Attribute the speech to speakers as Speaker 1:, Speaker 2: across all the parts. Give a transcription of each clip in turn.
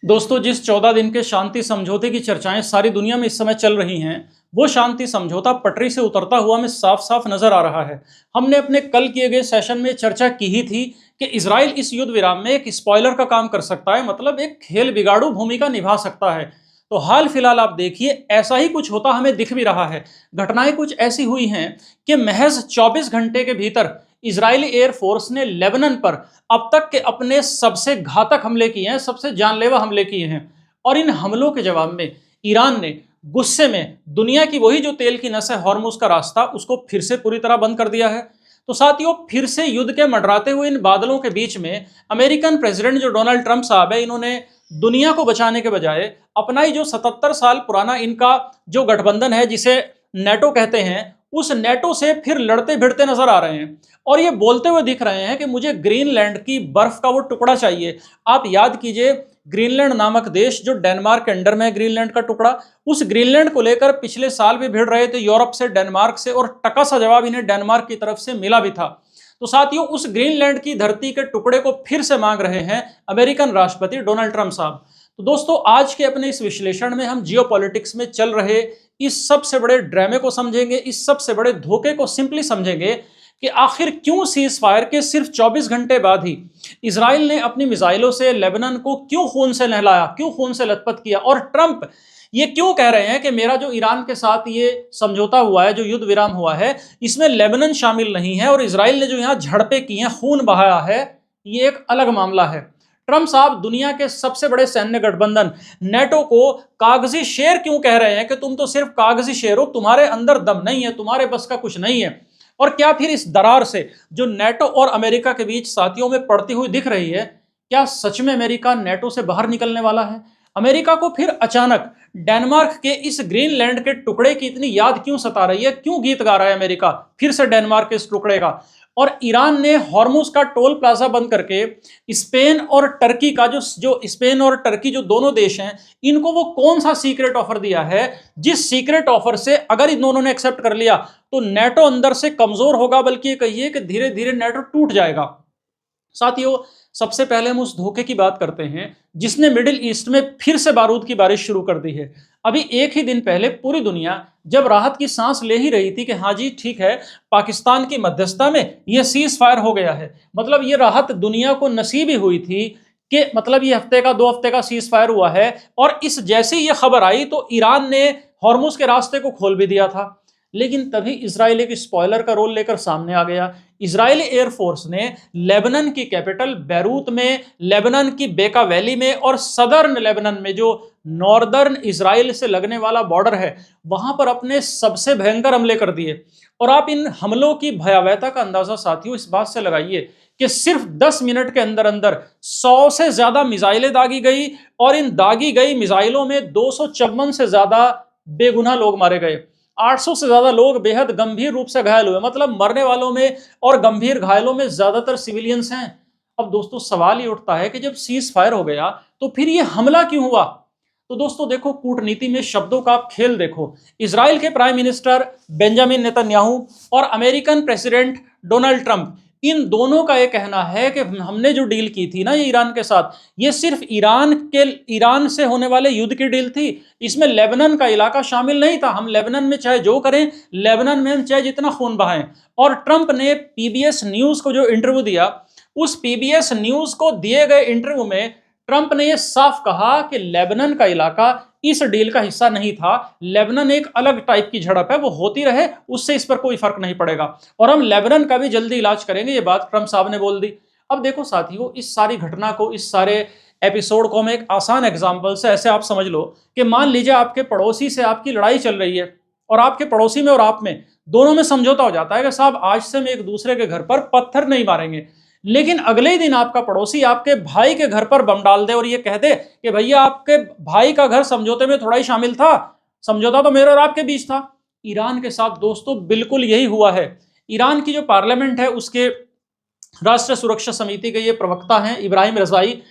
Speaker 1: दोस्तों, जिस 14 दिन के शांति समझौते की चर्चाएं सारी दुनिया में इस समय चल रही हैं, वो शांति समझौता पटरी से उतरता हुआ हमें साफ साफ नजर आ रहा है। हमने अपने कल किए गए सेशन में चर्चा की ही थी कि इजराइल इस युद्ध विराम में एक स्पॉइलर का काम कर सकता है, मतलब एक खेल बिगाड़ू भूमिका निभा सकता है। तो हाल फिलहाल आप देखिए, ऐसा ही कुछ होता हमें दिख भी रहा है। घटनाएं कुछ ऐसी हुई हैं कि महज 24 घंटे के भीतर इजरायली एयरफोर्स ने लेबनान पर अब तक के अपने सबसे घातक हमले किए हैं, सबसे जानलेवा हमले किए हैं। और इन हमलों के जवाब में ईरान ने गुस्से में दुनिया की वही जो तेल की नस है, हॉर्मुज का रास्ता, उसको फिर से पूरी तरह बंद कर दिया है। तो साथियों, फिर से युद्ध के मंडराते हुए इन बादलों के बीच में अमेरिकन प्रेसिडेंट जो डोनाल्ड ट्रंप साहब है, इन्होंने दुनिया को बचाने के बजाय अपना ही जो 77 साल पुराना इनका जो गठबंधन है, जिसे नेटो कहते हैं, उस नेटो से फिर लड़ते भिड़ते नजर आ रहे हैं। और ये बोलते हुए दिख रहे हैं कि मुझे ग्रीनलैंड की बर्फ का वो टुकड़ा चाहिए। आप याद कीजिए, ग्रीनलैंड नामक देश जो डेनमार्क के अंडर में है, ग्रीनलैंड का टुकड़ा, उस ग्रीनलैंड को लेकर पिछले साल भी भिड़ रहे थे यूरोप से, डेनमार्क से, और टका सा जवाब इन्हें डेनमार्क की तरफ से मिला भी था। तो साथियों, उस ग्रीनलैंड की धरती के टुकड़े को फिर से मांग रहे हैं अमेरिकन राष्ट्रपति डोनाल्ड ट्रंप साहब। तो दोस्तों, आज के अपने इस विश्लेषण में हम जियोपॉलिटिक्स में चल रहे इस सबसे बड़े ड्रामे को समझेंगे, इस सबसे बड़े धोखे को सिंपली समझेंगे कि आखिर क्यों सीज फायर के सिर्फ 24 घंटे बाद ही इजराइल ने अपनी मिसाइलों से लेबनान को क्यों खून से नहलाया, क्यों खून से लथपथ किया। और ट्रंप ये क्यों कह रहे हैं कि मेरा जो ईरान के साथ ये समझौता हुआ है, जो युद्ध विराम हुआ है, इसमें लेबनान शामिल नहीं है, और इजराइल ने जो यहाँ झड़पें की हैं, खून बहाया है, ये एक अलग मामला है। ट्रंप साहब दुनिया के सबसे बड़े सैन्य गठबंधन नेटो को कागजी शेर क्यों कह रहे हैं कि तुम तो सिर्फ कागजी शेर हो, तुम्हारे अंदर दम नहीं है, तुम्हारे बस का कुछ नहीं है। और क्या फिर इस दरार से जो नेटो और अमेरिका के बीच साथियों में पड़ती हुई दिख रही है, क्या सच में अमेरिका नेटो से बाहर निकलने वाला है? अमेरिका को फिर अचानक डेनमार्क के इस ग्रीनलैंड के टुकड़े की इतनी याद क्यों सता रही है, क्यों गीत गा रहा है अमेरिका फिर से डेनमार्क के इस टुकड़े का? और ईरान ने हॉर्मुज का टोल प्लाजा बंद करके स्पेन और टर्की का जो स्पेन और टर्की जो दोनों देश हैं, इनको वो कौन सा सीक्रेट ऑफर दिया है, जिस सीक्रेट ऑफर से अगर इन दोनों ने एक्सेप्ट कर लिया तो नेटो अंदर से कमजोर होगा, बल्कि ये कहिए कि धीरे धीरे नेटो टूट जाएगा। साथियों, सबसे पहले हम उस धोखे की बात करते हैं जिसने मिडिल ईस्ट में फिर से बारूद की बारिश शुरू कर दी है। अभी एक ही दिन पहले पूरी दुनिया जब राहत की सांस ले ही रही थी कि हाँ जी ठीक है, पाकिस्तान की मध्यस्थता में ये सीज फायर हो गया है, मतलब ये राहत दुनिया को नसीब ही हुई थी कि मतलब ये हफ्ते का 2 हफ्ते का सीज फायर हुआ है। और इस जैसी ये खबर आई तो ईरान ने हॉर्मुज के रास्ते को खोल भी दिया था। लेकिन तभी इजराइल एक स्पॉइलर का रोल लेकर सामने आ गया। इजरायली एयरफोर्स ने लेबनान की कैपिटल बैरूत में, लेबनान की बेका वैली में और सदर्न लेबनान में, जो नॉर्दर्न इजराइल से लगने वाला बॉर्डर है, वहां पर अपने सबसे भयंकर हमले कर दिए। और आप इन हमलों की भयावहता का अंदाजा साथियों इस बात से लगाइए कि सिर्फ 10 मिनट के अंदर अंदर 100 से ज्यादा मिसाइलें दागी गई, और इन दागी गई मिसाइलों में 254 से ज्यादा बेगुनाह लोग मारे गए। 800 से ज्यादा लोग बेहद गंभीर रूप से घायल हुए, मतलब मरने वालों में और गंभीर घायलों में ज्यादातर सिविलियंस हैं। अब दोस्तों, सवाल ये उठता है कि जब सीज फायर हो गया तो फिर ये हमला क्यों हुआ? तो दोस्तों देखो, कूटनीति में शब्दों का आप खेल देखो। इजराइल के प्राइम मिनिस्टर बेंजामिन नेतन्याहू और अमेरिकन प्रेसिडेंट डोनाल्ड ट्रंप, इन दोनों का यह कहना है कि हमने जो डील की थी ना ये ईरान के साथ, ये सिर्फ ईरान से होने वाले युद्ध की डील थी। इसमें लेबनान का इलाका शामिल नहीं था। हम लेबनान में चाहे जो करें, लेबनान में हम चाहे जितना खून बहाएं। और ट्रंप ने पीबीएस न्यूज को जो इंटरव्यू दिया, उस पीबीएस न्यूज को दिए गए इंटरव्यू में ट्रंप ने यह साफ कहा कि लेबनान का इलाका इस डील का हिस्सा नहीं था। लेबनान एक अलग टाइप की झड़प है, वो होती रहे, उससे इस पर कोई फर्क नहीं पड़ेगा, और हम लेबनान का भी जल्दी इलाज करेंगे, ये बात ट्रंप साहब ने बोल दी। अब देखो साथियों, इस सारी घटना को, इस सारे एपिसोड को हम एक आसान एग्जाम्पल से ऐसे आप समझ लो कि मान लीजिए आपके पड़ोसी से आपकी लड़ाई चल रही है, और आपके पड़ोसी में और आप में दोनों में समझौता हो जाता है कि साहब आज से हम एक दूसरे के घर पर पत्थर नहीं मारेंगे। लेकिन अगले ही दिन आपका पड़ोसी आपके भाई के घर पर बम डाल दे और ये कह दे कि भैया आपके भाई का घर समझौते में थोड़ा ही शामिल था, समझौता तो मेरे और आपके बीच था। ईरान के साथ दोस्तों बिल्कुल यही हुआ है। ईरान की जो पार्लियामेंट है, उसके राष्ट्रीय सुरक्षा समिति के ये प्रवक्ता हैं इब्राहिम रजाई,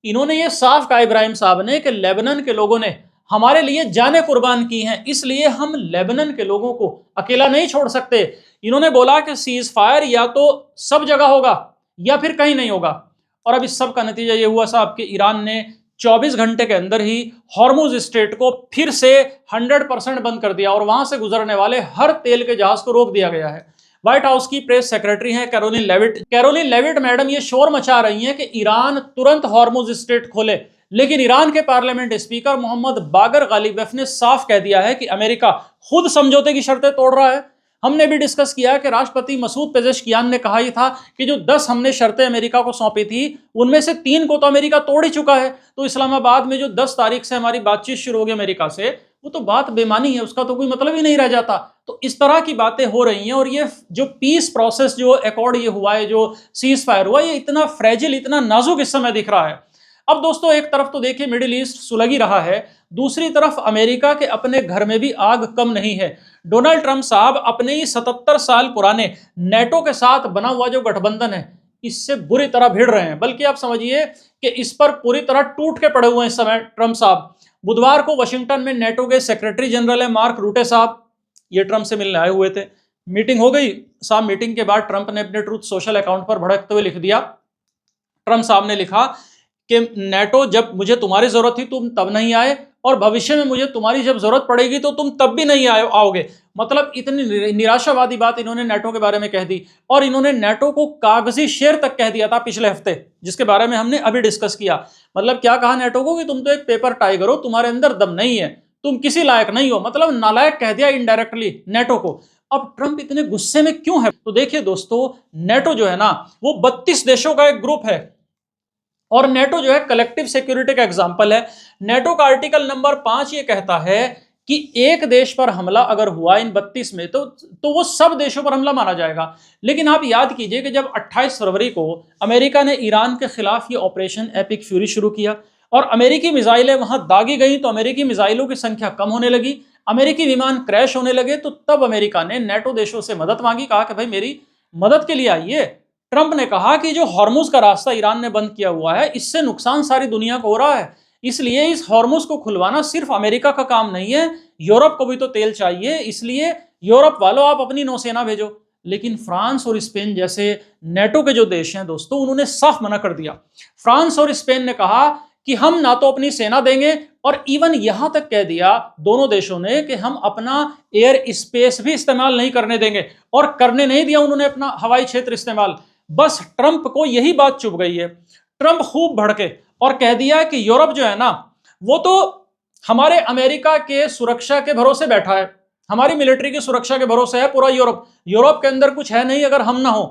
Speaker 1: इन्होंने ये साफ कहा, इब्राहिम साहब ने, कि लेबनान के लोगों ने हमारे लिए जानें कुर्बान की हैं, इसलिए हम लेबनान के लोगों को अकेला नहीं छोड़ सकते। इन्होंने बोला कि सीज फायर या तो सब जगह होगा या फिर कहीं नहीं होगा। और अब इस सब का नतीजा ये हुआ साहब कि ईरान ने 24 घंटे के अंदर ही हॉर्मुज स्ट्रेट को फिर से 100% बंद कर दिया और वहां से गुजरने वाले हर तेल के जहाज को रोक दिया गया है। व्हाइट हाउस की प्रेस सेक्रेटरी हैं कैरोलिन लेविट मैडम ये शोर मचा रही हैं कि ईरान तुरंत हॉर्मुज स्ट्रेट खोले, लेकिन ईरान के पार्लियामेंट स्पीकर मोहम्मद बागर गालिबफ ने साफ कह दिया है कि अमेरिका खुद समझौते की शर्तें तोड़ रहा है। हमने भी डिस्कस किया कि राष्ट्रपति मसूद पेजेश्कियान ने कहा ही था कि जो 10 हमने शर्तें अमेरिका को सौंपी थी उनमें से 3 को तो अमेरिका तोड़ ही चुका है। तो इस्लामाबाद में जो 10 तारीख से हमारी बातचीत शुरू होगी अमेरिका से, वो तो बात बेमानी है, उसका तो कोई मतलब ही नहीं रह जाता। तो इस तरह की बातें हो रही हैं और ये जो पीस प्रोसेस जो अकॉर्ड ये हुआ है, जो सीज फायर हुआ, ये इतना फ्रेजिल, इतना नाजुक इस समय दिख रहा है। अब दोस्तों एक तरफ तो देखिए मिडिल ईस्ट सुलग ही रहा है, दूसरी तरफ अमेरिका के अपने घर में भी आग कम नहीं है। डोनाल्ड ट्रंप साहब अपने ही 77 साल पुराने नेटो के साथ बना हुआ जो गठबंधन है इससे बुरी तरह भिड़ रहे हैं, बल्कि आप समझिए कि इस पर पूरी तरह टूट के पड़े हुए हैं इस समय ट्रंप साहब। बुधवार को वाशिंगटन में नेटो के सेक्रेटरी जनरल है मार्क रूटे साहब, ये ट्रंप से मिलने आए हुए थे। मीटिंग हो गई साहब, मीटिंग के बाद ट्रंप ने अपने ट्रूथ सोशल अकाउंट पर भड़कते हुए लिख दिया। ट्रंप साहब ने लिखा कि नेटो जब मुझे तुम्हारी जरूरत थी तुम तब नहीं आए, और भविष्य में मुझे तुम्हारी जब जरूरत पड़ेगी तो तुम तब भी नहीं आओगे। मतलब इतनी निराशावादी बात इन्होंने नेटो के बारे में कह दी, और इन्होंने नेटो को कागजी शेर तक कह दिया था पिछले हफ्ते, जिसके बारे में हमने अभी डिस्कस किया। मतलब क्या कहा नेटो को कि तुम तो एक पेपर टाइगर हो, तुम्हारे अंदर दम नहीं है, तुम किसी लायक नहीं हो, मतलब नालायक कह दिया इनडायरेक्टली नेटो को। अब ट्रंप इतने गुस्से में क्यों है? तो देखिए दोस्तों, नेटो जो है ना वो 32 देशों का एक ग्रुप है, और नेटो जो है कलेक्टिव सिक्योरिटी का एग्जाम्पल है। नेटो का आर्टिकल नंबर 5 ये कहता है कि एक देश पर हमला अगर हुआ इन 32 में तो वो सब देशों पर हमला माना जाएगा। लेकिन आप याद कीजिए कि जब 28 फरवरी को अमेरिका ने ईरान के खिलाफ ये ऑपरेशन एपिक फ्यूरी शुरू किया और अमेरिकी मिसाइलें वहां दागी गई, तो अमेरिकी मिसाइलों की संख्या कम होने लगी, अमेरिकी विमान क्रैश होने लगे, तो तब अमेरिका ने नेटो देशों से मदद मांगी, कहा कि भाई मेरी मदद के लिए आइए। ट्रंप ने कहा कि जो हॉर्मुज का रास्ता ईरान ने बंद किया हुआ है इससे नुकसान सारी दुनिया को हो रहा है, इसलिए इस हॉर्मुज को खुलवाना सिर्फ अमेरिका का काम नहीं है, यूरोप को भी तो तेल चाहिए, इसलिए यूरोप वालों आप अपनी नौसेना भेजो। लेकिन फ्रांस और स्पेन जैसे नेटो के जो देश हैं दोस्तों, उन्होंने साफ मना कर दिया। फ्रांस और स्पेन ने कहा कि हम ना तो अपनी सेना देंगे, और इवन यहां तक कह दिया दोनों देशों ने कि हम अपना एयर स्पेस भी इस्तेमाल नहीं करने देंगे, और करने नहीं दिया उन्होंने अपना हवाई क्षेत्र इस्तेमाल। बस ट्रंप को यही बात चुभ गई है। ट्रंप खूब भड़के और कह दिया कि यूरोप जो है ना वो तो हमारे अमेरिका के सुरक्षा के भरोसे बैठा है, हमारी मिलिट्री की सुरक्षा के भरोसे है पूरा यूरोप के अंदर कुछ है नहीं अगर हम ना हो।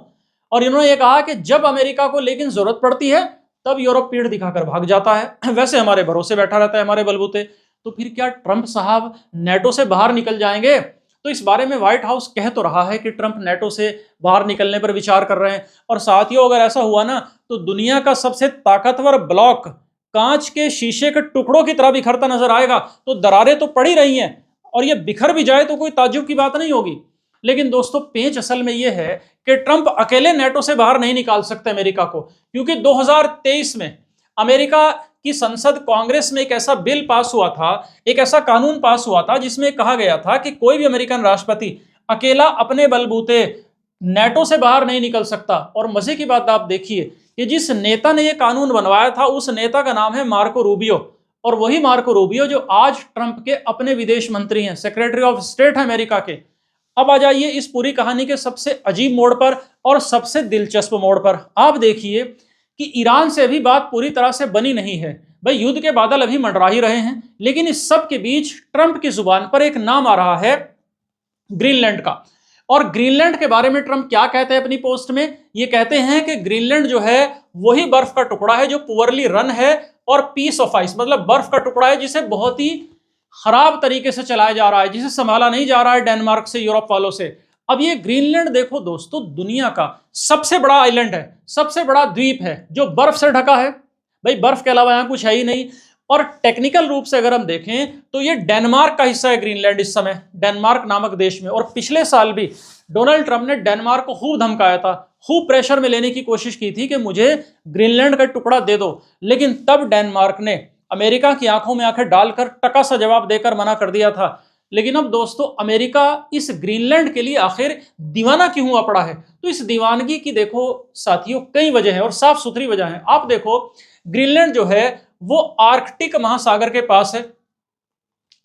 Speaker 1: और इन्होंने ये कहा कि जब अमेरिका को लेकिन जरूरत पड़ती है तब यूरोप पीठ दिखाकर भाग जाता है, वैसे हमारे भरोसे बैठा रहता है हमारे बलबूते। तो फिर क्या ट्रंप साहब नेटो से बाहर निकल जाएंगे? तो इस बारे में व्हाइट हाउस कह तो रहा है कि ट्रंप नेटो से बाहर निकलने पर विचार कर रहे हैं, और साथियों अगर ऐसा हुआ ना तो दुनिया का सबसे ताकतवर ब्लॉक कांच के शीशे के टुकड़ों की तरह बिखरता नजर आएगा। तो दरारें तो पड़ी रही हैं, और ये बिखर भी जाए तो कोई ताज्जुब की बात नहीं होगी। लेकिन दोस्तों पेंच असल में यह है कि ट्रंप अकेले नेटो से बाहर नहीं निकाल सकते अमेरिका को, क्योंकि 2023 में अमेरिका की संसद कांग्रेस में एक ऐसा बिल पास हुआ था, एक ऐसा कानून पास हुआ था जिसमें कहा गया था कि कोई भी अमेरिकन राष्ट्रपति अकेला अपने बलबूते नेटो से बाहर नहीं निकल सकता। और मजे की बात आप देखिए कि जिस नेता ने यह कानून बनवाया था उस नेता का नाम है मार्को रूबियो, और वही मार्को रूबियो जो आज ट्रंप के अपने विदेश मंत्री हैं, सेक्रेटरी ऑफ स्टेट है अमेरिका के। अब आ जाइए इस पूरी कहानी के सबसे अजीब मोड़ पर और सबसे दिलचस्प मोड़ पर। आप देखिए कि ईरान से अभी बात पूरी तरह से बनी नहीं है, भाई युद्ध के बादल अभी मंडरा ही रहे हैं, लेकिन इस सब के बीच ट्रंप की जुबान पर एक नाम आ रहा है ग्रीनलैंड का। और ग्रीनलैंड के बारे में ट्रंप क्या कहते हैं अपनी पोस्ट में? ये कहते हैं कि ग्रीनलैंड जो है वही बर्फ का टुकड़ा है जो पुअरली रन है, और पीस ऑफ आइस मतलब बर्फ का टुकड़ा है जिसे बहुत ही खराब तरीके से चलाया जा रहा है, जिसे संभाला नहीं जा रहा है डेनमार्क से, यूरोप वालों से। अब ये ग्रीनलैंड देखो दोस्तों, दुनिया का सबसे बड़ा आइलैंड है, सबसे बड़ा द्वीप है जो बर्फ से ढका है, भाई बर्फ के अलावा यहां कुछ है ही नहीं। और टेक्निकल रूप से अगर हम देखें तो ये डेनमार्क का हिस्सा है ग्रीनलैंड इस समय, डेनमार्क नामक देश में। और पिछले साल भी डोनाल्ड ट्रंप ने डेनमार्क को खूब धमकाया था, खूब प्रेशर में लेने की कोशिश की थी कि मुझे ग्रीनलैंड का टुकड़ा दे दो, लेकिन तब डेनमार्क ने अमेरिका की आंखों में आंखें डालकर टका सा जवाब देकर मना कर दिया था। लेकिन अब दोस्तों अमेरिका इस ग्रीनलैंड के लिए आखिर दीवाना क्यों हुआ पड़ा है? तो इस दीवानगी की देखो साथियों कई वजह है और साफ सुथरी वजह है। आप देखो ग्रीनलैंड जो है वो आर्कटिक महासागर के पास है।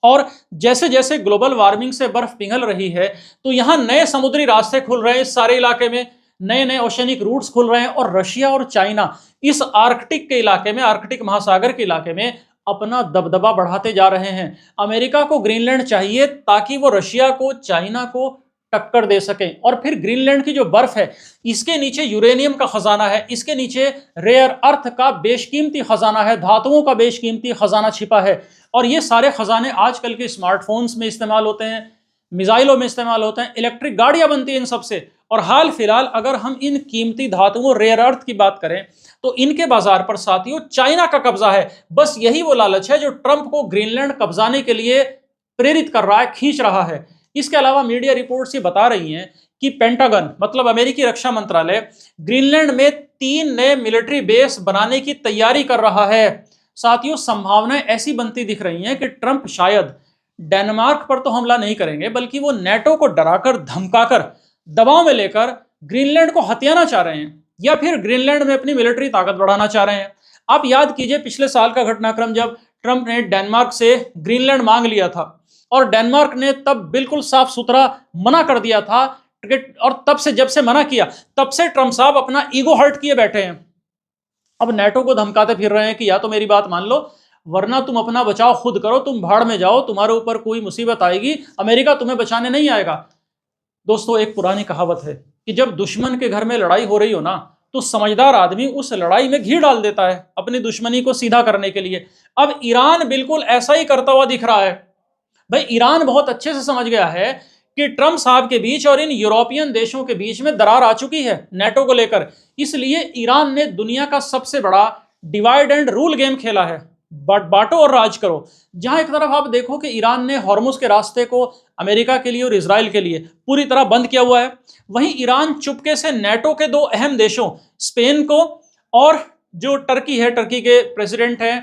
Speaker 1: और जैसे जैसे ग्लोबल वार्मिंग से बर्फ पिघल रही है, तो यहां नए समुद्री रास्ते खुल रहे हैं इस सारे इलाके में, नए नए ओशनिक रूट्स खुल रहे हैं, और रशिया और चाइना इस आर्कटिक के इलाके में, आर्कटिक महासागर के इलाके में अपना दबदबा बढ़ाते जा रहे हैं। अमेरिका को ग्रीनलैंड चाहिए ताकि वो रशिया को, चाइना को टक्कर दे सके। और फिर ग्रीनलैंड की जो बर्फ है, इसके नीचे यूरेनियम का खजाना है, इसके नीचे रेयर अर्थ का बेशकीमती खजाना है, धातुओं का बेशकीमती खजाना छिपा है। और ये सारे खजाने आजकल के स्मार्टफोन्स में इस्तेमाल होते हैं, मिसाइलों में इस्तेमाल होते हैं, इलेक्ट्रिक गाड़ियां बनती हैं इन सबसे। और हाल फिलहाल अगर हम इन कीमती धातुओं, रेयर अर्थ की बात करें, तो इनके बाजार पर साथियों चाइना का कब्जा है। बस यही वो लालच है जो ट्रंप को ग्रीनलैंड कब्जाने के लिए प्रेरित कर रहा है, खींच रहा है। इसके अलावा मीडिया रिपोर्ट्स ये बता रही हैं कि पेंटागन, मतलब अमेरिकी रक्षा मंत्रालय, ग्रीनलैंड में 3 नए मिलिट्री बेस बनाने की तैयारी कर रहा है। साथियों, संभावनाएं ऐसी बनती दिख रही हैं कि ट्रंप शायद डेनमार्क पर तो हमला नहीं करेंगे, बल्कि वो नेटो को डराकर, धमकाकर, दबाव में लेकर ग्रीनलैंड को हथियाना चाह रहे हैं, या फिर ग्रीनलैंड में अपनी मिलिट्री ताकत बढ़ाना चाह रहे हैं। आप याद कीजिए पिछले साल का घटनाक्रम, जब ट्रंप ने डेनमार्क से ग्रीनलैंड मांग लिया था, और डेनमार्क ने तब बिल्कुल साफ सुथरा मना कर दिया था। और तब से, जब से मना किया, तब से ट्रंप साहब अपना ईगो हर्ट किए बैठे हैं। अब नेटो को धमकाते फिर रहे हैं कि या तो मेरी बात मान लो, वरना तुम अपना बचाव खुद करो, तुम भाड़ में जाओ, तुम्हारे ऊपर कोई मुसीबत आएगी, अमेरिका तुम्हें बचाने नहीं आएगा। दोस्तों, एक पुरानी कहावत है कि जब दुश्मन के घर में लड़ाई हो रही हो ना, तो समझदार आदमी उस लड़ाई में घी डाल देता है अपनी दुश्मनी को सीधा करने के लिए। अब ईरान बिल्कुल ऐसा ही करता हुआ दिख रहा है। भाई, ईरान बहुत अच्छे से समझ गया है कि ट्रंप साहब के बीच और इन यूरोपियन देशों के बीच में दरार आ चुकी है नेटो को लेकर। इसलिए ईरान ने दुनिया का सबसे बड़ा डिवाइड एंड रूल गेम खेला है, बांटो और राज करो। जहां एक तरफ आप देखो कि ईरान ने हॉर्मुज के रास्ते को अमेरिका के लिए और इजराइल के लिए पूरी तरह बंद किया हुआ है, वहीं ईरान चुपके से नेटो के 2 अहम देशों, स्पेन को और जो टर्की है, टर्की के प्रेसिडेंट हैं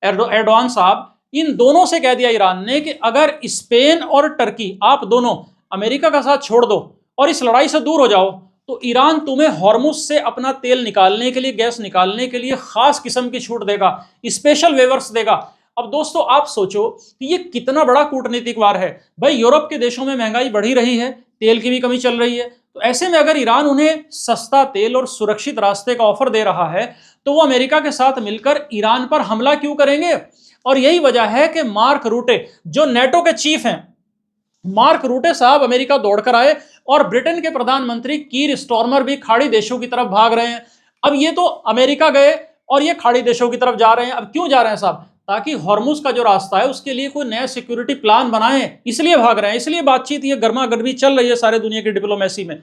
Speaker 1: एर्डोआन साहब, इन दोनों से कह दिया ईरान ने कि अगर स्पेन और टर्की, आप दोनों अमेरिका का साथ छोड़ दो और इस लड़ाई से दूर हो जाओ, तो ईरान तुम्हें हॉर्मुज से अपना तेल निकालने के लिए, गैस निकालने के लिए खास किस्म की छूट देगा, स्पेशल वेवर्स देगा। अब दोस्तों, आप सोचो कि ये कितना बड़ा कूटनीतिक वार है। भाई, यूरोप के देशों में महंगाई बढ़ी रही है, तेल की भी कमी चल रही है, तो ऐसे में अगर ईरान उन्हें सस्ता तेल और सुरक्षित रास्ते का ऑफर दे रहा है, तो वो अमेरिका के साथ मिलकर ईरान पर हमला क्यों करेंगे? और यही वजह है कि मार्क रूटे, जो नेटो के चीफ हैं, मार्क रूटे साहब अमेरिका दौड़कर आए, और ब्रिटेन के प्रधानमंत्री कीर स्टॉर्मर भी खाड़ी देशों की तरफ भाग रहे हैं। अब ये तो अमेरिका गए और ये खाड़ी देशों की तरफ जा रहे हैं। अब क्यों जा रहे हैं साहब? ताकि हॉर्मुज का जो रास्ता है उसके लिए कोई नया सिक्योरिटी प्लान बनाएं, इसलिए भाग रहे हैं, इसलिए बातचीत ये गर्मा गर्मी चल रही है सारे दुनिया की डिप्लोमेसी में।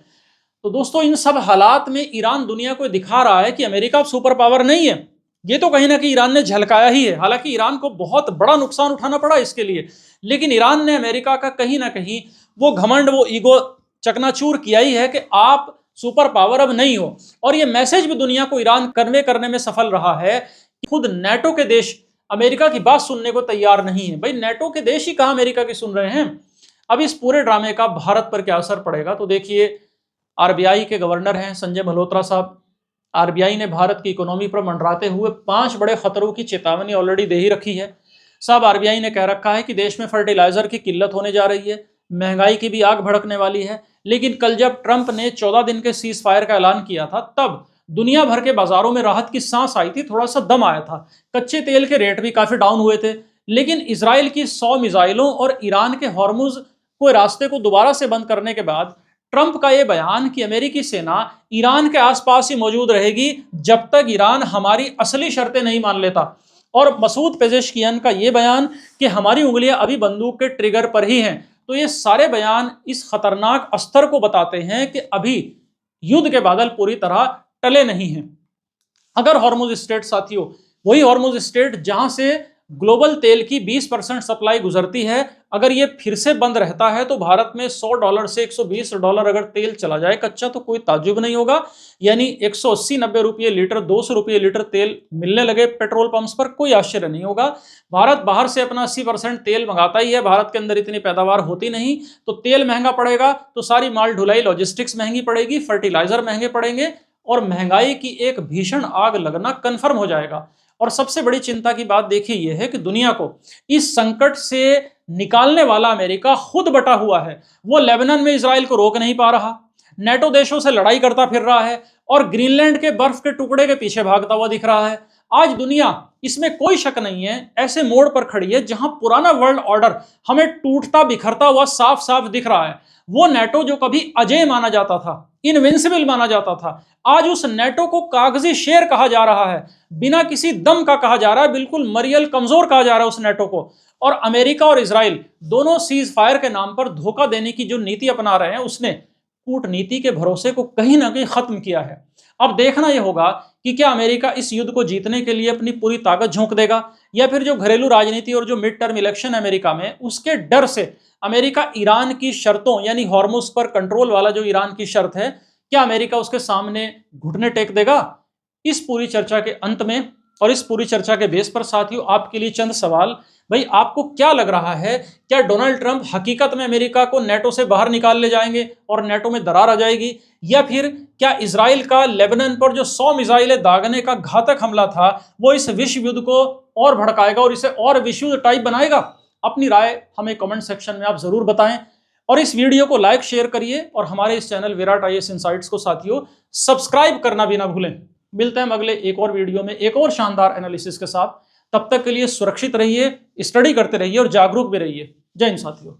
Speaker 1: तो दोस्तों, इन सब हालात में ईरान दुनिया को दिखा रहा है कि अमेरिका सुपर पावर नहीं है। ये तो कहीं ना कहीं ईरान ने झलकाया ही है, हालांकि ईरान को बहुत बड़ा नुकसान उठाना पड़ा इसके लिए, लेकिन ईरान ने अमेरिका का कहीं ना कहीं वो घमंड, वो ईगो चकनाचूर किया ही है कि आप सुपर पावर अब नहीं हो। और ये मैसेज भी दुनिया को ईरान कन्वे करने में सफल रहा है कि खुद नेटो के देश अमेरिका की बात सुनने को तैयार नहीं है। भाई, नेटो के देश ही कहां अमेरिका की सुन रहे हैं। अब इस पूरे ड्रामे का भारत पर क्या असर पड़ेगा, तो देखिए, आरबीआई के गवर्नर हैं संजय मल्होत्रा साहब। आरबीआई ने भारत की इकोनॉमी पर मंडराते हुए 5 बड़े खतरों की चेतावनी ऑलरेडी दे ही रखी है। साहब, आरबीआई ने कह रखा है कि देश में फर्टिलाइजर की किल्लत होने जा रही है, महंगाई की भी आग भड़कने वाली है। लेकिन कल जब ट्रंप ने 14 दिन के सीज फायर का ऐलान किया था, तब दुनिया भर के बाजारों में राहत की सांस आई थी, थोड़ा सा दम आया था। कच्चे तेल के रेट भी काफी डाउन हुए थे। लेकिन इजराइल की 100 मिसाइलों और ईरान के हॉर्मुज को रास्ते को दोबारा से बंद करने के बाद ट्रंप का यह बयान कि अमेरिकी सेना ईरान के आसपास ही मौजूद रहेगी जब तक ईरान हमारी असली शर्तें नहीं मान लेता, और मसूद पेजेश्कियान का यह बयान कि हमारी उंगलियां अभी बंदूक के ट्रिगर पर ही हैं, तो ये सारे बयान इस खतरनाक अस्तर को बताते हैं कि अभी युद्ध के बादल पूरी तरह टले नहीं हैं। अगर हॉर्मुज स्ट्रेट साथियों, वही हॉर्मुज स्ट्रेट जहां से ग्लोबल तेल की 20% सप्लाई गुजरती है, अगर ये फिर से बंद रहता है, तो भारत में $100 से $120 अगर तेल चला जाए कच्चा, तो कोई ताज्जुब नहीं होगा। यानी 180-90 रुपये लीटर, 200 रुपये लीटर तेल मिलने लगे पेट्रोल पंप्स पर, कोई आश्चर्य नहीं होगा। भारत बाहर से अपना 80% तेल मंगाता ही है, भारत के अंदर इतनी पैदावार होती नहीं, तो तेल महंगा पड़ेगा, तो सारी माल ढुलाई, लॉजिस्टिक्स महंगी पड़ेगी, फर्टिलाइजर महंगे पड़ेंगे, और महंगाई की एक भीषण आग लगना कन्फर्म हो जाएगा। और सबसे बड़ी चिंता की बात देखिए यह है कि दुनिया को इस संकट से निकालने वाला अमेरिका खुद बटा हुआ है। वो लेबनान में इजराइल को रोक नहीं पा रहा, नेटो देशों से लड़ाई करता फिर रहा है और ग्रीनलैंड के बर्फ के टुकड़े के पीछे भागता हुआ दिख रहा है। आज दुनिया, इसमें कोई शक नहीं है, ऐसे मोड़ पर खड़ी है जहां पुराना वर्ल्ड ऑर्डर हमें टूटता बिखरता हुआ साफ साफ दिख रहा है। वो नेटो जो कभी अजेय माना जाता था, इनविंसिबल माना जाता था, आज उस नेटो को कागजी शेर कहा जा रहा है, बिना किसी दम का कहा जा रहा है, बिल्कुल मरियल कमजोर कहा जा रहा है उस नेटो को। और अमेरिका और इजराइल दोनों सीज फायर के नाम पर धोखा देने की जो नीति अपना रहे हैं, उसने कूटनीति के भरोसे को कहीं ना कहीं खत्म किया है। अब देखना यह होगा कि क्या अमेरिका इस युद्ध को जीतने के लिए अपनी पूरी ताकत झोंक देगा, या फिर जो घरेलू राजनीति और जो मिड टर्म इलेक्शन अमेरिका में, उसके डर से अमेरिका ईरान की शर्तों, यानी हॉर्मुज पर कंट्रोल वाला जो ईरान की शर्त है, क्या अमेरिका उसके सामने घुटने टेक देगा। इस पूरी चर्चा के अंत में और इस पूरी चर्चा के बेस पर साथियों आपके लिए चंद सवाल। भाई, आपको क्या लग रहा है, क्या डोनाल्ड ट्रंप हकीकत में अमेरिका को नेटो से बाहर निकाल ले जाएंगे और नेटो में दरार आ जाएगी, या फिर क्या इजराइल का लेबनान पर जो 100 मिसाइलें दागने का घातक हमला था वो इस विश्व युद्ध को और भड़काएगा और इसे और विश्व युद्ध टाइप बनाएगा। अपनी राय हमें कमेंट सेक्शन में आप जरूर बताएं और इस वीडियो को लाइक शेयर करिए और हमारे इस चैनल विराट आईएएस इनसाइट्स को साथियों सब्सक्राइब करना भी ना भूलें। मिलते हैं अगले एक और वीडियो में एक और शानदार एनालिसिस के साथ। तब तक के लिए सुरक्षित रहिए, स्टडी करते रहिए और जागरूक भी रहिए। जय हिंद साथियों।